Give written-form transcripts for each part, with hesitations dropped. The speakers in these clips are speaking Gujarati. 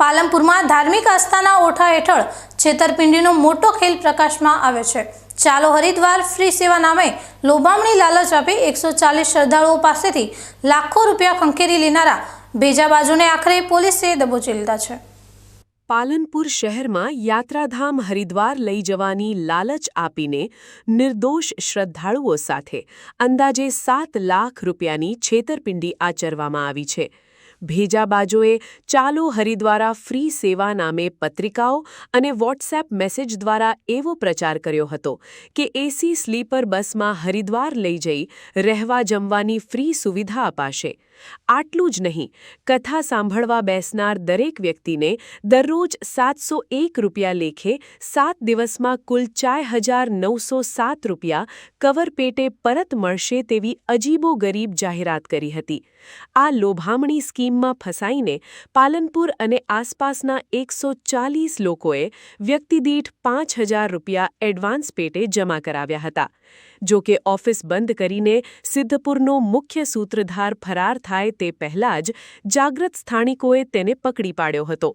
પાલનપુરમાં ધાર્મિક આસ્થાના ઓઠા હેઠળ છેતરપિંડીનો મોટો ખેલ પ્રકાશમાં આવે છે। ચાલો હરિદ્વાર ફ્રી સેવા નામે લોભામણી લાલચ આપી 140 શ્રદ્ધાળુઓ પાસેથી લાખો રૂપિયા ખંખેરી લેનારા ભેજાબાજોને આખરે પોલીસે દબોચી લીધા છે। પાલનપુર શહેરમાં યાત્રાધામ હરિદ્વાર લઈ જવાની લાલચ આપીને નિર્દોષ શ્રદ્ધાળુઓ સાથે અંદાજે 7 લાખ રૂપિયાની છેતરપિંડી આચરવામાં આવી છે। ભેજાબાજોએ ચાલો હરિદ્વારા ફ્રી સેવા નામે પત્રિકાઓ અને વોટ્સએપ મેસેજ દ્વારા એવો પ્રચાર કર્યો હતો કે એસી સ્લીપર બસમાં હરિદ્વાર લઈ જઈ રહેવા જમવાની ફ્રી સુવિધા અપાશે। આટલું જ નહીં, કથા સાંભળવા બેસનાર દરેક વ્યક્તિને દરરોજ 701 રૂપિયા લેખે 7 દિવસમાં કુલ 4,907 રૂપિયા કવર પેટે પરત મળશે તેવી અજીબોગરીબ જાહેરાત કરી હતી। આ લોભામણી સ્કીમમાં ફસાઈને પાલનપુર અને આસપાસના 140 લોકોએ વ્યક્તિદીઠ 5,000 રૂપિયા એડવાન્સ પેટે જમા કરાવ્યા હતા। જો કે ઓફિસ બંધ કરીને સિદ્ધપુરનો મુખ્ય સૂત્રધાર ફરાર થાય તે પહેલાં જ જાગૃત સ્થાનિકોએ તેને પકડી પાડ્યો હતો।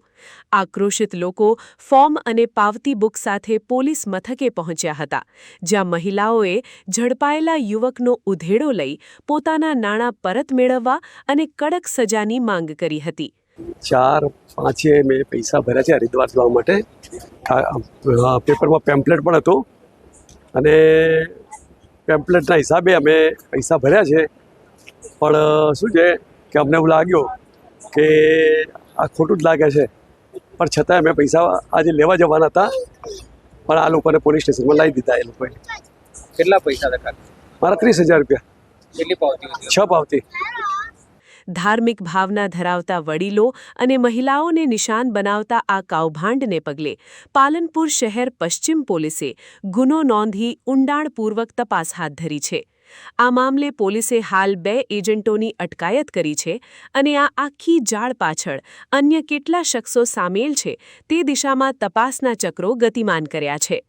આક્રોશિત લોકો ફોર્મ અને પાવતી બુક સાથે પોલીસ મથકે પહોંચ્યા હતા, જ્યાં મહિલાઓએ ઝડપાયેલા યુવકનો ઉધેડો લઈ પોતાના નાણાં પરત મેળવવા અને કડક સજાની માંગ કરી હતી। 4-5 મેં પૈસા ભર્યા છે હરિદ્વાર જવા માટે। પેપરમાં પેમ્પલેટ પણ હતું અને પેમ્પલેટના હિસાબે અમે પૈસા ભર્યા છે, પણ શું છે કે અમને એવું લાગ્યું કે આ ખોટું જ લાગે છે, પણ છતાંય અમે પૈસા આજે લેવા જવાના હતા, પણ આ લોકોને પોલીસ સ્ટેશનમાં લાવી દીધા। એ લોકોએ કેટલા પૈસા હતા? મારા 30,000 રૂપિયા। કેટલી પાવતી હતી? 6 પાવતી। ધાર્મિક ભાવના ધરાવતા વડીલો અને મહિલાઓને નિશાન બનાવતા આ કૌભાંડને પગલે પાલનપુર શહેર પશ્ચિમ પોલીસે ગુનો નોંધી ઊંડાણપૂર્વક તપાસ હાથ ધરી છે। આ મામલે પોલીસે હાલ 2 એજન્ટોની અટકાયત કરી છે અને આ આખી જાળ પાછળ અન્ય કેટલા શખ્સો સામેલ છે તે દિશામાં તપાસના ચક્રો ગતિમાન કર્યા છે।